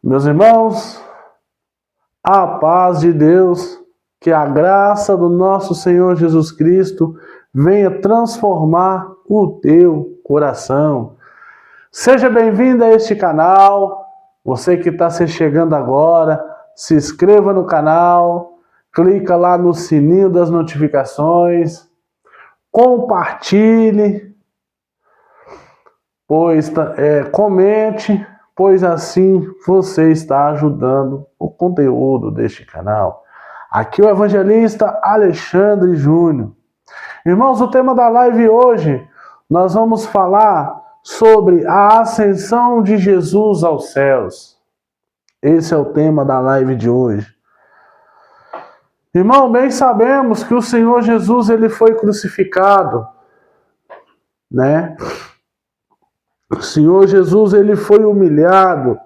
Meus irmãos, a paz de Deus, que a graça do nosso Senhor Jesus Cristo venha transformar o teu coração. Seja bem-vindo a este canal. Você que está se chegando agora, se inscreva no canal, clica lá no sininho das notificações, compartilhe, comente, pois assim você está ajudando o conteúdo deste canal. Aqui o evangelista Alexandre Júnior. Irmãos, o tema da live hoje, nós vamos falar sobre a ascensão de Jesus aos céus. Esse é o tema da live de hoje. Irmão, bem sabemos que o Senhor Jesus ele foi crucificado, né? O Senhor Jesus ele foi humilhado,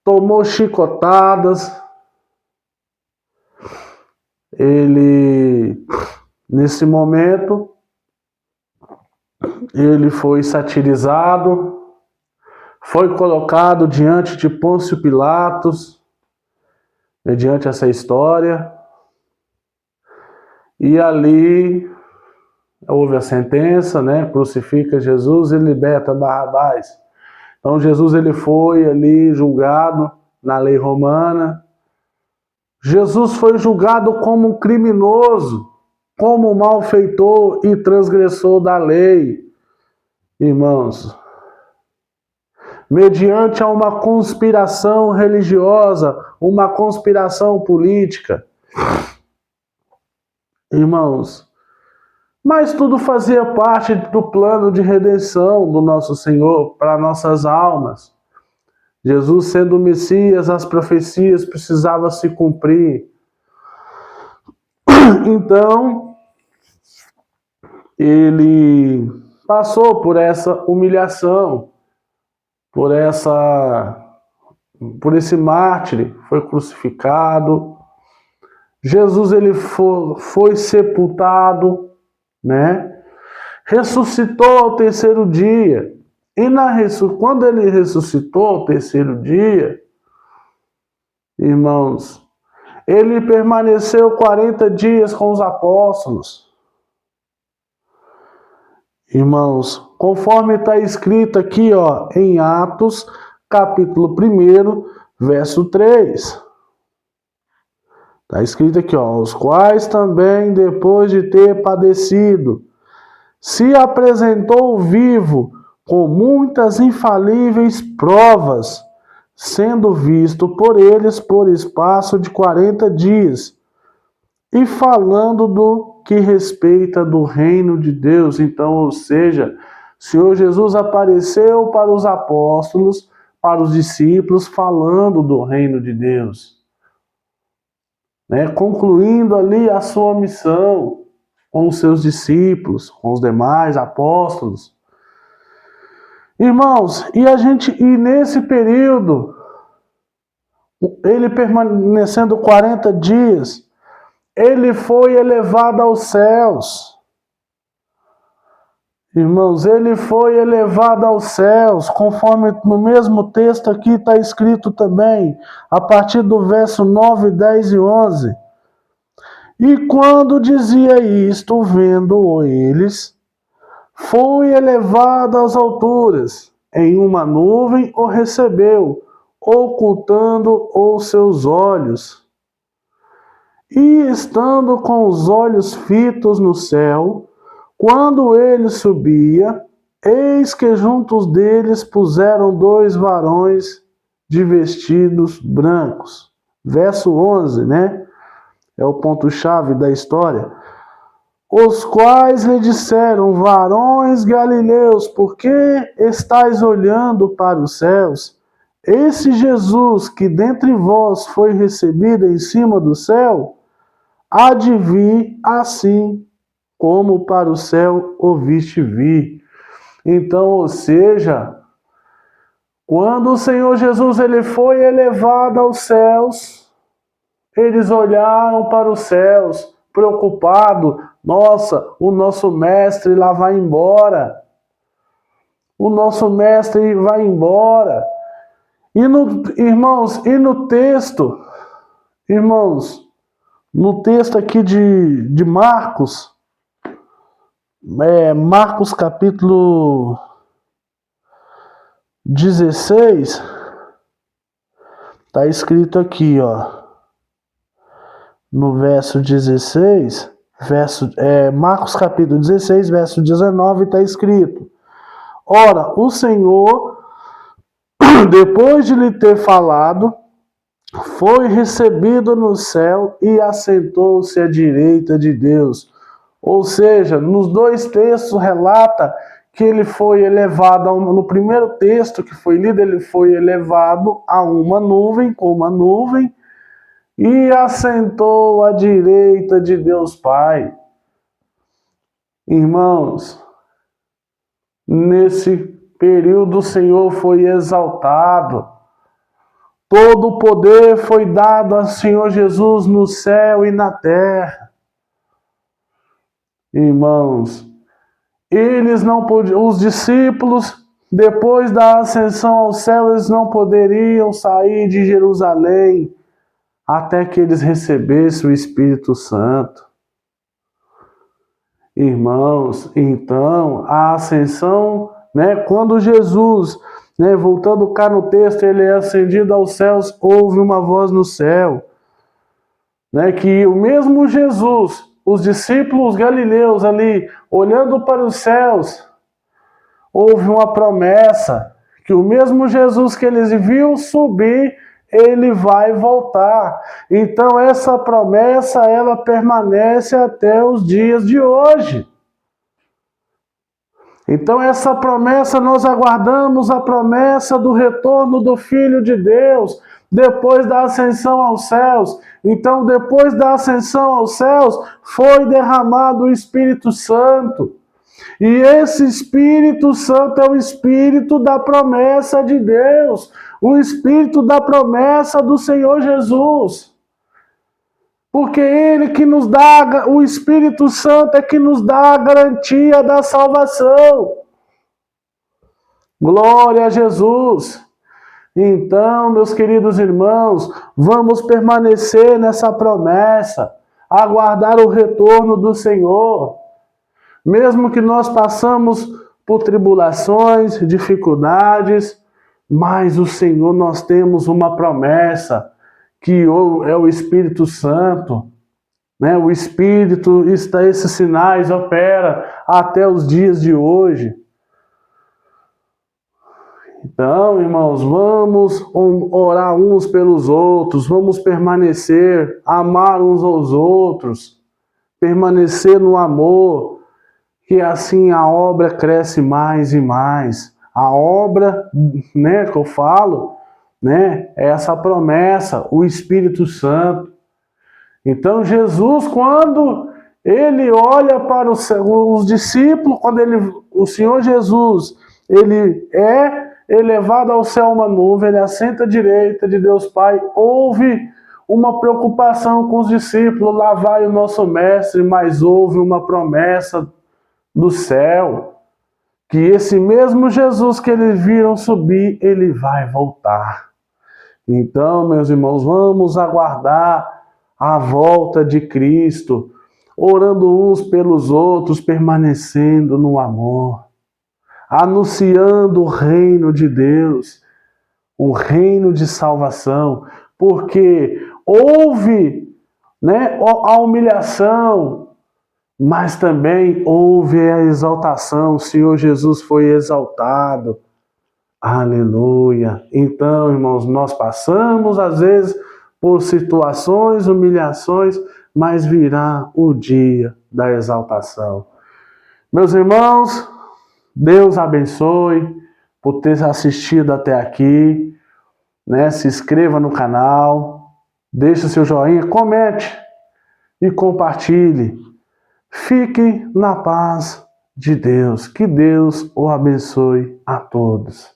tomou chicotadas, ele, nesse momento, ele foi satirizado, foi colocado diante de Pôncio Pilatos, mediante essa história, e ali houve a sentença, né? Crucifica Jesus e liberta Barrabás. Então Jesus ele foi ali julgado na lei romana. Jesus foi julgado como um criminoso, como um malfeitor e transgressor da lei. Irmãos, mediante a uma conspiração religiosa, uma conspiração política. Irmãos, mas tudo fazia parte do plano de redenção do nosso Senhor para nossas almas. Jesus sendo o Messias, as profecias precisavam se cumprir. Então, ele passou por essa humilhação, por esse mártir, foi crucificado. Jesus ele foi sepultado, né? Ressuscitou ao terceiro dia. E quando ele ressuscitou ao terceiro dia, irmãos, ele permaneceu 40 dias com os apóstolos. Irmãos, conforme está escrito aqui, em Atos, capítulo 1, verso 3. Está escrito aqui, os quais também, depois de ter padecido, se apresentou vivo com muitas infalíveis provas, sendo visto por eles por espaço de 40 dias, e falando do que respeita do reino de Deus. Então, ou seja, o Senhor Jesus apareceu para os apóstolos, para os discípulos, falando do reino de Deus. Concluindo ali a sua missão com os seus discípulos, com os demais apóstolos. Irmãos, e nesse período, ele permanecendo 40 dias, ele foi elevado aos céus. Irmãos, ele foi elevado aos céus, conforme no mesmo texto aqui está escrito também, a partir do verso 9, 10 e 11. E quando dizia isto, vendo eles, foi elevado às alturas, em uma nuvem o recebeu, ocultando os seus olhos. E estando com os olhos fitos no céu, quando ele subia, eis que juntos deles puseram 2 varões de vestidos brancos. Verso 11, né? É o ponto-chave da história. Os quais lhe disseram: varões galileus, por que estáis olhando para os céus? Esse Jesus que dentre vós foi recebido em cima do céu, há de vir assim como para o céu o viste vir. Então, ou seja, quando o Senhor Jesus ele foi elevado aos céus, eles olharam para os céus, preocupado. Nossa, o nosso mestre lá vai embora. O nosso mestre vai embora. Irmãos, e no texto, irmãos, no texto aqui de Marcos, Marcos capítulo 16, está escrito aqui, ó, no verso 16, Marcos capítulo 16, verso 19, está escrito: ora, o Senhor, depois de lhe ter falado, foi recebido no céu e assentou-se à direita de Deus. Ou seja, nos dois textos relata que ele foi elevado, no primeiro texto que foi lido, ele foi elevado a uma nuvem, com uma nuvem, e assentou à direita de Deus Pai. Irmãos, nesse período o Senhor foi exaltado. Todo o poder foi dado ao Senhor Jesus no céu e na terra. Irmãos, eles não podiam, os discípulos, depois da ascensão ao céu, eles não poderiam sair de Jerusalém até que eles recebessem o Espírito Santo. Irmãos, então, a ascensão, quando Jesus, voltando cá no texto, ele é ascendido aos céus, houve uma voz no céu, que o mesmo Jesus, os discípulos galileus ali, olhando para os céus, houve uma promessa, que o mesmo Jesus que eles viram subir, ele vai voltar. Então essa promessa, ela permanece até os dias de hoje. Então essa promessa, nós aguardamos a promessa do retorno do Filho de Deus, depois da ascensão aos céus. Então depois da ascensão aos céus, foi derramado o Espírito Santo. E esse Espírito Santo é o Espírito da promessa de Deus, o Espírito da promessa do Senhor Jesus. Porque Ele que nos dá, o Espírito Santo é que nos dá a garantia da salvação. Glória a Jesus. Então, meus queridos irmãos, vamos permanecer nessa promessa, aguardar o retorno do Senhor. Mesmo que nós passamos por tribulações, dificuldades, mas o Senhor, nós temos uma promessa, que é o Espírito Santo. O Espírito, esses sinais opera até os dias de hoje. Então, irmãos, vamos orar uns pelos outros, vamos permanecer, amar uns aos outros, permanecer no amor, que assim a obra cresce mais e mais. A obra, que eu falo, é essa promessa, o Espírito Santo. Então Jesus, quando ele olha para os discípulos, o Senhor Jesus, ele é elevado ao céu uma nuvem, ele assenta à direita de Deus Pai, houve uma preocupação com os discípulos, lá vai o nosso mestre, mas houve uma promessa do céu, que esse mesmo Jesus que eles viram subir, ele vai voltar. Então, meus irmãos, vamos aguardar a volta de Cristo, orando uns pelos outros, permanecendo no amor, anunciando o reino de Deus, o reino de salvação, porque houve a humilhação, mas também houve a exaltação. O Senhor Jesus foi exaltado. Aleluia. Então, irmãos, nós passamos às vezes por situações, humilhações, mas virá o dia da exaltação. Meus irmãos, Deus abençoe por ter assistido até aqui. Se inscreva no canal, deixe o seu joinha, comente e compartilhe. Fique na paz de Deus. Que Deus o abençoe a todos.